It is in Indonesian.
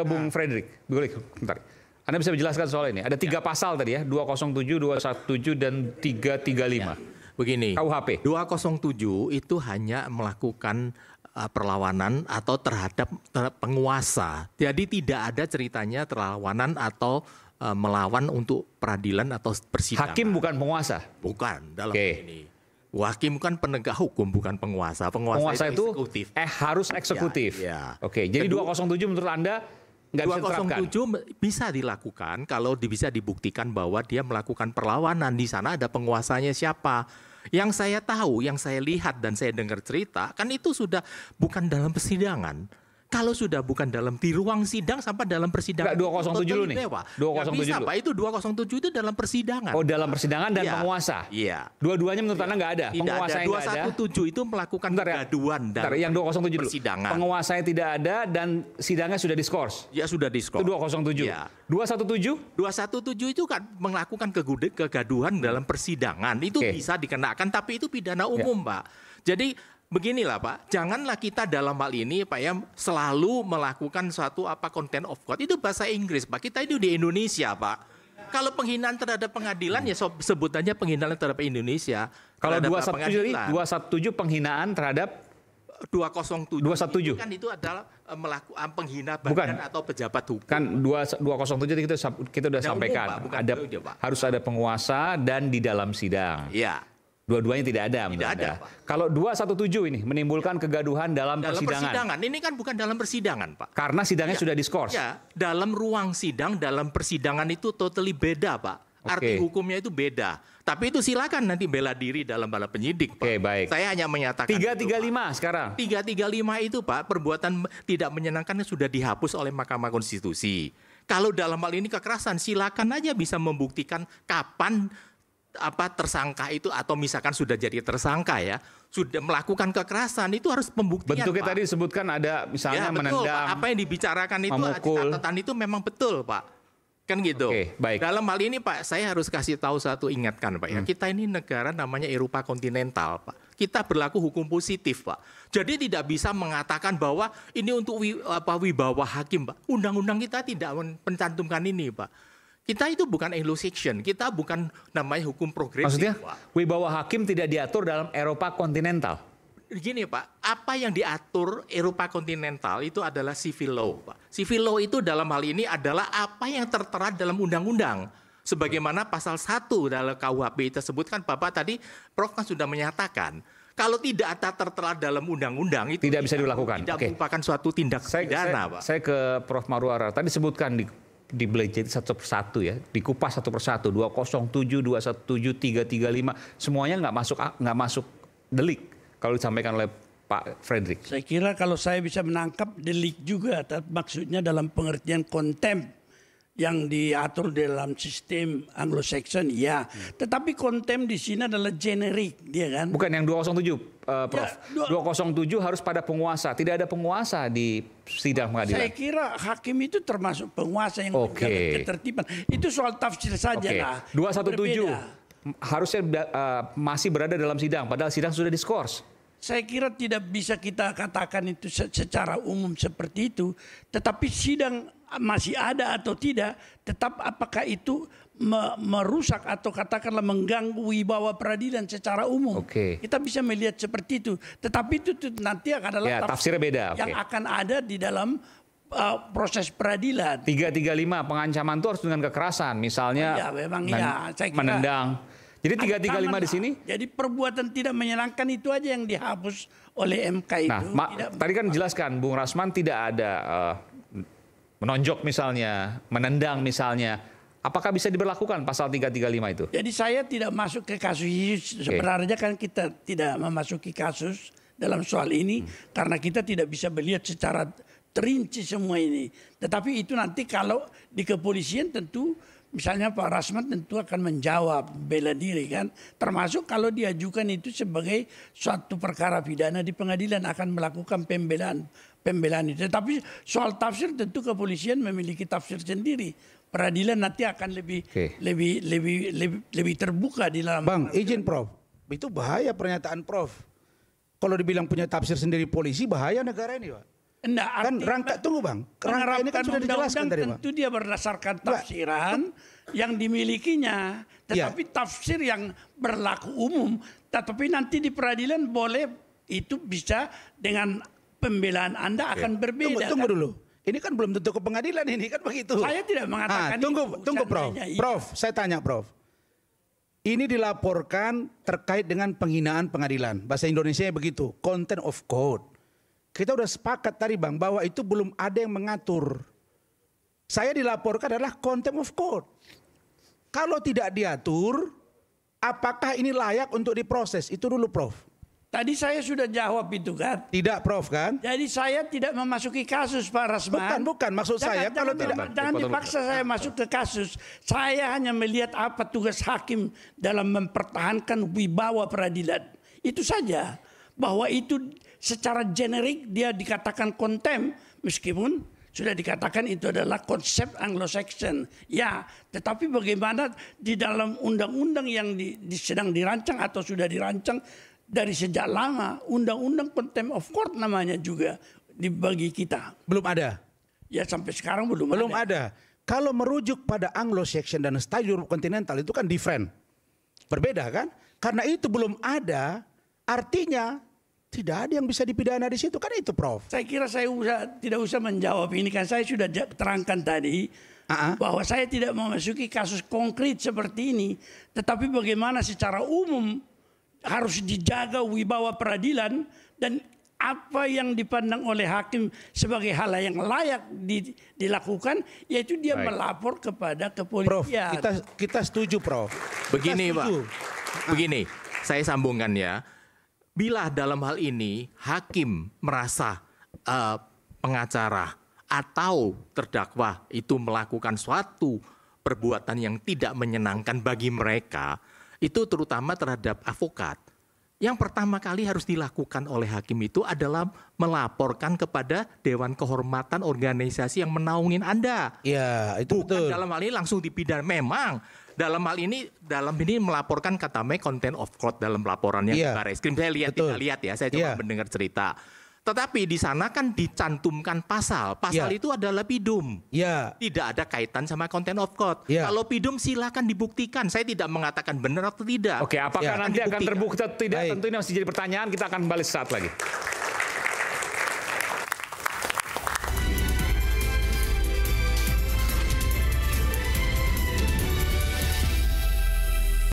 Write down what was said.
Bung Fredrik, boleh bentar. Anda bisa menjelaskan soal ini. Ada 3 pasal tadi ya, 207, 217 dan 335. Begini, KUHP. 207 itu hanya melakukan perlawanan atau terhadap penguasa. Jadi tidak ada ceritanya perlawanan atau melawan untuk peradilan atau persidangan. Hakim bukan penguasa? Bukan dalam ini. Hakim kan penegak hukum, bukan penguasa. Penguasa itu eksekutif. Harus eksekutif. Ya. Oke, jadi 207 menurut Anda nggak bisa diterapkan? 207 bisa dilakukan kalau bisa dibuktikan bahwa dia melakukan perlawanan. Di sana ada penguasanya siapa. Yang saya tahu, yang saya lihat dan saya dengar cerita, kan itu sudah bukan dalam persidangan. Kalau sudah bukan di ruang sidang sampai dalam persidangan. Enggak, 207 dulu nih. 207 bisa, dulu. Pak, itu 207 itu dalam persidangan. Oh, dalam persidangan dan penguasa. Iya. Dua-duanya menurut Anda nggak ada? Tidak penguasa ada. yang nggak ada. 217 itu melakukan kegaduhan dalam yang 207 dulu. persidangan. Penguasanya tidak ada dan sidangnya sudah diskors. Ya sudah diskors. Itu 207. Ya. 217? 217 itu kan melakukan kegaduhan dalam persidangan. Itu bisa dikenakan, tapi itu pidana umum, Pak. Jadi beginilah Pak, janganlah kita dalam hal ini Pak ya selalu melakukan suatu content of court. Itu bahasa Inggris Pak, kita itu di Indonesia Pak. Kalau penghinaan terhadap pengadilan ya sebutannya penghinaan terhadap Indonesia. Kalau 217 penghinaan terhadap 207 kan itu adalah melakukan penghina badan atau pejabat hukum. Kan 207 kita sudah sampaikan. Harus ada penguasa dan di dalam sidang. Iya. Dua-duanya tidak ada. Tidak ada. Kalau 217 ini menimbulkan kegaduhan dalam persidangan. Ini kan bukan dalam persidangan, Pak. Karena sidangnya sudah diskors. Ya, dalam ruang sidang, dalam persidangan itu totally beda, Pak. Arti hukumnya itu beda. Tapi itu silakan nanti bela diri dalam bala penyidik, Pak. Baik. Saya hanya menyatakan 335 sekarang. 335 itu, Pak, perbuatan tidak menyenangkan sudah dihapus oleh Mahkamah Konstitusi. Kalau dalam hal ini kekerasan, silakan aja bisa membuktikan kapan tersangka itu atau misalkan sudah jadi tersangka ya sudah melakukan kekerasan itu harus pembuktian. Bentuknya Pak. Tadi disebutkan ada misalnya betul, menendang, Pak. Apa yang dibicarakan itu catatan itu memang betul Pak, kan gitu. Baik. Dalam hal ini Pak saya harus kasih tahu satu, ingatkan Pak ya, kita ini negara namanya Eropa kontinental Pak. Kita berlaku hukum positif Pak. Jadi tidak bisa mengatakan bahwa ini untuk wibawa hakim Pak. Undang-undang kita tidak mencantumkan ini Pak. Kita itu bukan Anglo-Saxon, kita bukan namanya hukum progresif. Maksudnya, Pak. wibawa hakim tidak diatur dalam Eropa kontinental. Gini Pak, apa yang diatur Eropa kontinental itu adalah civil law Pak. Civil law itu dalam hal ini adalah apa yang tertera dalam undang-undang. Sebagaimana pasal 1 dalam KUHP tersebut kan Bapak tadi, Prof kan sudah menyatakan. Kalau tidak ada tertera dalam undang-undang itu tidak bisa dilakukan. Tidak merupakan suatu tindak pidana Pak. Saya ke Prof Marwara, tadi sebutkan di belajari satu persatu ya, dikupas satu persatu, 207, 217, 335, semuanya nggak masuk delik kalau disampaikan oleh Pak Fredrik. Saya kira kalau saya bisa menangkap delik juga, maksudnya dalam pengertian contempt yang diatur dalam sistem Anglo-Saxon, ya. Tetapi contempt di sini adalah generik, dia kan? Bukan yang 207, Prof. Ya, 207 harus pada penguasa. Tidak ada penguasa di sidang pengadilan. Saya kira hakim itu termasuk penguasa yang menjaga ketertiban. Itu soal tafsir saja lah. 217 harusnya masih berada dalam sidang, padahal sidang sudah diskors. Saya kira tidak bisa kita katakan itu secara umum seperti itu. Tetapi sidang masih ada atau tidak, tetap apakah itu merusak atau katakanlah mengganggu wibawa peradilan secara umum. Kita bisa melihat seperti itu. Tetapi itu nanti adalah tafsirnya beda. Yang akan ada di dalam proses peradilan. 335 pengancaman itu harus dengan kekerasan, misalnya saya kira, menendang. Jadi 335 di sini. Jadi perbuatan tidak menyenangkan itu aja yang dihapus oleh MK itu. Tadi kan jelaskan Bung Rasman tidak ada menonjok misalnya, menendang misalnya. Apakah bisa diberlakukan pasal 335 itu? Jadi saya tidak masuk ke kasus. Sebenarnya kan kita tidak memasuki kasus dalam soal ini karena kita tidak bisa melihat secara terinci semua ini. Tetapi itu nanti kalau di kepolisian tentu misalnya Pak Rasman tentu akan menjawab bela diri kan. Termasuk kalau diajukan itu sebagai suatu perkara pidana di pengadilan akan melakukan pembelaan itu. Tetapi soal tafsir tentu kepolisian memiliki tafsir sendiri. Peradilan nanti akan lebih terbuka di dalam. Bang, izin Prof. Itu bahaya pernyataan Prof. Kalau dibilang punya tafsir sendiri polisi, bahaya negara ini, Pak. Enggak, Kan rangka, tunggu Bang. Rangka ini kan sudah dijelaskan tadi Bang. Tentu dia berdasarkan tafsiran yang dimilikinya. Tetapi tafsir yang berlaku umum. Tetapi nanti di peradilan boleh itu bisa dengan pembelaan Anda akan berbeda. Tunggu dulu. Ini kan belum tentu ke pengadilan ini kan begitu. Saya tidak mengatakan tunggu Prof. Prof, saya tanya Prof. Ini dilaporkan terkait dengan penghinaan pengadilan. Bahasa Indonesia begitu, contempt of court. Kita udah sepakat tadi Bang bahwa itu belum ada yang mengatur. Saya dilaporkan adalah contempt of court. Kalau tidak diatur, apakah ini layak untuk diproses? Itu dulu Prof. Tadi saya sudah jawab itu kan. Tidak Prof kan? Jadi saya tidak memasuki kasus Pak Rasman. Bukan. Maksud saya kalau tidak. Jangan dipaksa saya masuk ke kasus. Saya hanya melihat apa tugas hakim dalam mempertahankan wibawa peradilan. Itu saja. Bahwa itu secara generik dia dikatakan contempt. Meskipun sudah dikatakan itu adalah konsep Anglo-Saxon. Ya, tetapi bagaimana di dalam undang-undang yang sedang dirancang atau sudah dirancang dari sejak lama, undang-undang contempt of court namanya juga dibagi kita. Belum ada. Ya sampai sekarang belum ada. Kalau merujuk pada Anglo-Saxon dan Style Continental itu kan different. Berbeda kan? Karena itu belum ada, artinya tidak ada yang bisa dipidana di situ kan itu Prof. Saya kira saya tidak usah menjawab ini kan saya sudah terangkan tadi bahwa saya tidak memasuki kasus konkret seperti ini, tetapi bagaimana secara umum harus dijaga wibawa peradilan dan apa yang dipandang oleh hakim sebagai hal yang layak dilakukan, yaitu dia melapor kepada kepolisian. Prof, kita setuju Prof. Begini Pak, begini saya sambungkan ya. Bila dalam hal ini hakim merasa pengacara atau terdakwa itu melakukan suatu perbuatan yang tidak menyenangkan bagi mereka, itu terutama terhadap advokat. Yang pertama kali harus dilakukan oleh hakim itu adalah melaporkan kepada Dewan Kehormatan organisasi yang menaungin Anda. Iya, itu bukan betul. Dalam hal ini langsung dipidana. Memang dalam hal ini melaporkan katanya contempt of court dalam laporannya ke Barreskrim. Saya lihat ya, saya coba mendengar cerita. Tetapi di sana kan dicantumkan pasal itu adalah pidum. Tidak ada kaitan sama contempt of court. Kalau pidum silakan dibuktikan. Saya tidak mengatakan benar atau tidak. Oke, apakah nanti akan terbukti atau tidak? Tentu ini masih jadi pertanyaan. Kita akan balik saat lagi.